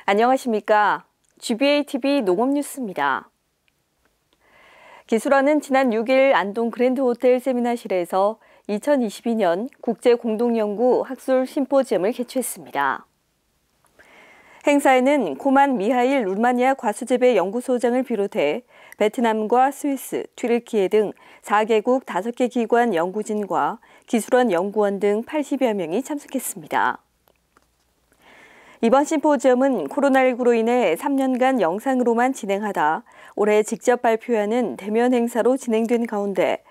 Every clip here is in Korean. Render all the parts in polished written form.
안녕하십니까. GBA-TV 농업뉴스입니다. 기술원은 지난 6일 안동 그랜드호텔 세미나실에서 2022년 국제공동연구 학술 심포지엄을 개최했습니다. 행사에는 코만 미하일 루마니아 과수재배 연구소장을 비롯해 베트남과 스위스, 튀르키예 등 4개국 5개 기관 연구진과 기술원 연구원 등 80여 명이 참석했습니다. 이번 심포지엄은 코로나19로 인해 3년간 영상으로만 진행하다 올해 직접 발표하는 대면 행사로 진행된 가운데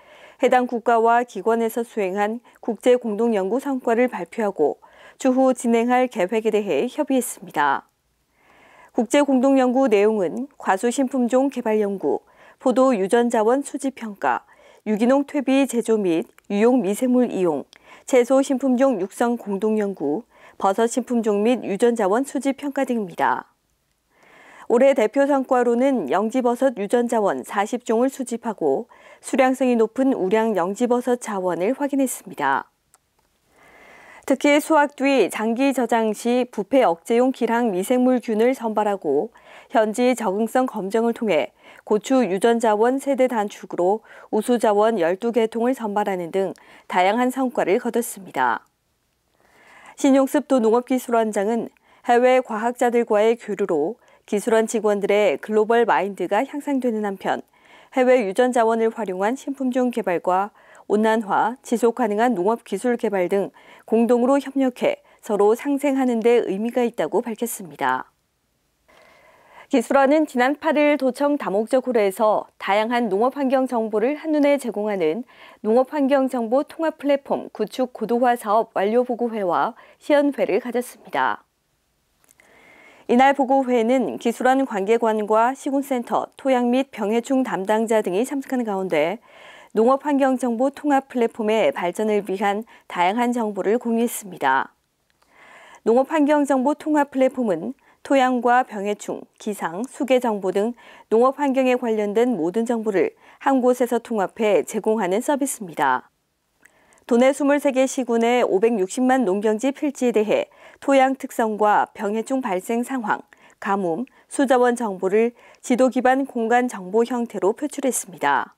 해당 국가와 기관에서 수행한 국제공동연구 성과를 발표하고 추후 진행할 계획에 대해 협의했습니다. 국제공동연구 내용은 과수신품종 개발 연구, 포도 유전자원 수집평가, 유기농 퇴비 제조 및 유용 미생물 이용, 채소 신품종 육성 공동연구, 버섯 신품종 및 유전자원 수집 평가 등입니다. 올해 대표 성과로는 영지버섯 유전자원 40종을 수집하고 수량성이 높은 우량 영지버섯 자원을 확인했습니다. 특히 수확 뒤 장기 저장 시 부패 억제용 기랑 미생물균을 선발하고 현지 적응성 검정을 통해 고추 유전자원 세대 단축으로 우수자원 12개 통을 선발하는 등 다양한 성과를 거뒀습니다. 신용습 도농업기술원장은 해외 과학자들과의 교류로 기술원 직원들의 글로벌 마인드가 향상되는 한편 해외 유전 자원을 활용한 신품종 개발과 온난화, 지속 가능한 농업 기술 개발 등 공동으로 협력해 서로 상생하는 데 의미가 있다고 밝혔습니다. 기술원은 지난 8일 도청 다목적홀에서 다양한 농업환경 정보를 한눈에 제공하는 농업환경정보 통합 플랫폼 구축 고도화 사업 완료보고회와 시연회를 가졌습니다. 이날 보고회에는 기술원 관계관과 시군센터, 토양 및 병해충 담당자 등이 참석하는 가운데 농업환경정보 통합 플랫폼의 발전을 위한 다양한 정보를 공유했습니다. 농업환경정보 통합 플랫폼은 토양과 병해충, 기상, 수계 정보 등 농업 환경에 관련된 모든 정보를 한 곳에서 통합해 제공하는 서비스입니다. 도내 23개 시군의 560만 농경지 필지에 대해 토양 특성과 병해충 발생 상황, 가뭄, 수자원 정보를 지도 기반 공간 정보 형태로 표출했습니다.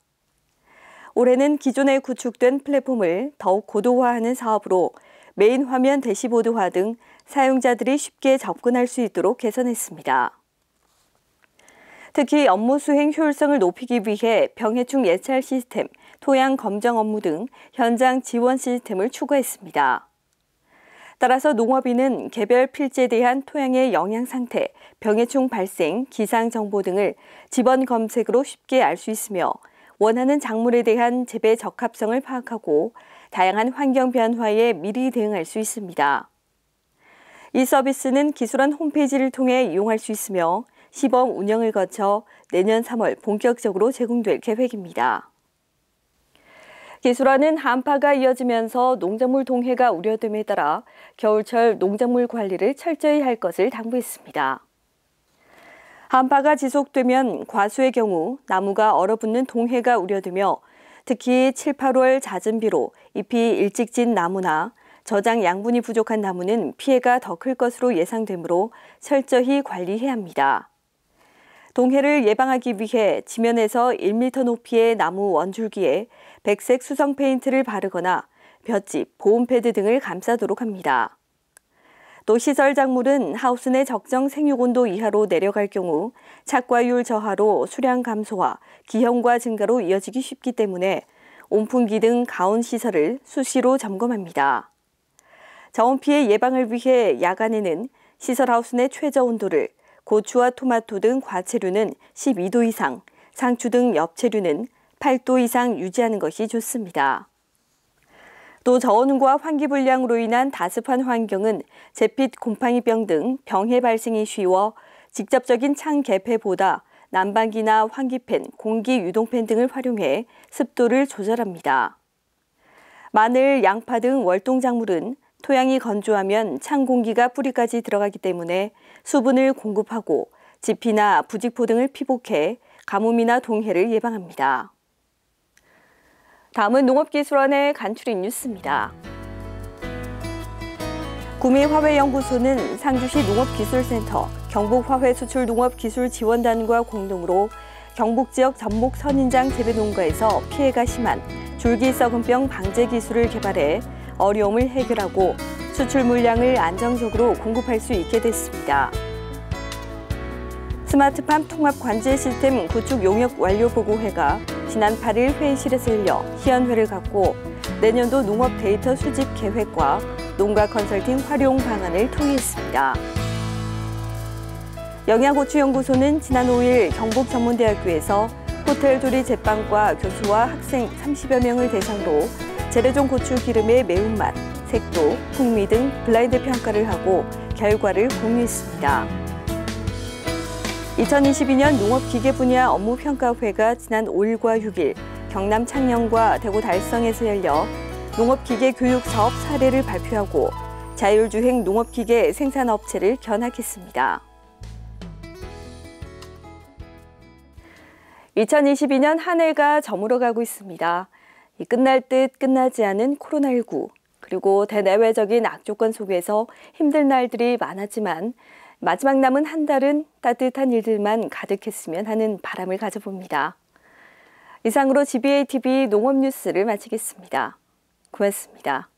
올해는 기존에 구축된 플랫폼을 더욱 고도화하는 사업으로 메인 화면 대시보드화 등 사용자들이 쉽게 접근할 수 있도록 개선했습니다. 특히 업무 수행 효율성을 높이기 위해 병해충 예찰 시스템, 토양 검정 업무 등 현장 지원 시스템을 추가했습니다. 따라서 농업인은 개별 필지에 대한 토양의 영양 상태, 병해충 발생, 기상 정보 등을 집원 검색으로 쉽게 알 수 있으며 원하는 작물에 대한 재배 적합성을 파악하고 다양한 환경 변화에 미리 대응할 수 있습니다. 이 서비스는 기술원 홈페이지를 통해 이용할 수 있으며 시범 운영을 거쳐 내년 3월 본격적으로 제공될 계획입니다. 기술원은 한파가 이어지면서 농작물 동해가 우려됨에 따라 겨울철 농작물 관리를 철저히 할 것을 당부했습니다. 한파가 지속되면 과수의 경우 나무가 얼어붙는 동해가 우려되며 특히 7, 8월 잦은 비로 잎이 일찍 진 나무나 저장 양분이 부족한 나무는 피해가 더 클 것으로 예상되므로 철저히 관리해야 합니다. 동해를 예방하기 위해 지면에서 1m 높이의 나무 원줄기에 백색 수성 페인트를 바르거나 볏짚, 보온 패드 등을 감싸도록 합니다. 또 시설 작물은 하우스 내 적정 생육온도 이하로 내려갈 경우 착과율 저하로 수량 감소와 기형과 증가로 이어지기 쉽기 때문에 온풍기 등 가온 시설을 수시로 점검합니다. 저온 피해 예방을 위해 야간에는 시설 하우스 내 최저 온도를 고추와 토마토 등 과채류는 12도 이상, 상추 등 엽채류는 8도 이상 유지하는 것이 좋습니다. 또 저온과 환기불량으로 인한 다습한 환경은 재핏 곰팡이병 등 병해 발생이 쉬워 직접적인 창 개폐보다 난방기나 환기팬, 공기 유동팬 등을 활용해 습도를 조절합니다. 마늘, 양파 등 월동작물은 토양이 건조하면 찬 공기가 뿌리까지 들어가기 때문에 수분을 공급하고 지피나 부직포 등을 피복해 가뭄이나 동해를 예방합니다. 다음은 농업기술원의 간추린 뉴스입니다. 구미화훼연구소는 상주시 농업기술센터, 경북화훼수출농업기술지원단과 공동으로 경북지역 전목 선인장 재배농가에서 피해가 심한 줄기썩은병 방제 기술을 개발해 어려움을 해결하고 수출 물량을 안정적으로 공급할 수 있게 됐습니다. 스마트팜 통합 관제 시스템 구축 용역 완료 보고회가 지난 8일 회의실에서 열려 희연회를 갖고 내년도 농업 데이터 수집 계획과 농가 컨설팅 활용 방안을 통일했습니다. 영양고추연구소는 지난 5일 경북전문대학교에서 호텔조리 제빵과 교수와 학생 30여 명을 대상으로 재래종 고추 기름의 매운맛, 색도, 풍미 등 블라인드 평가를 하고 결과를 공유했습니다. 2022년 농업기계 분야 업무평가회가 지난 5일과 6일 경남 창녕과 대구 달성에서 열려 농업기계 교육 사업 사례를 발표하고 자율주행 농업기계 생산업체를 견학했습니다. 2022년 한 해가 저물어가고 있습니다. 끝날 듯 끝나지 않은 코로나19 그리고 대내외적인 악조건 속에서 힘든 날들이 많았지만 마지막 남은 한 달은 따뜻한 일들만 가득했으면 하는 바람을 가져봅니다. 이상으로 GBA TV 농업뉴스를 마치겠습니다. 고맙습니다.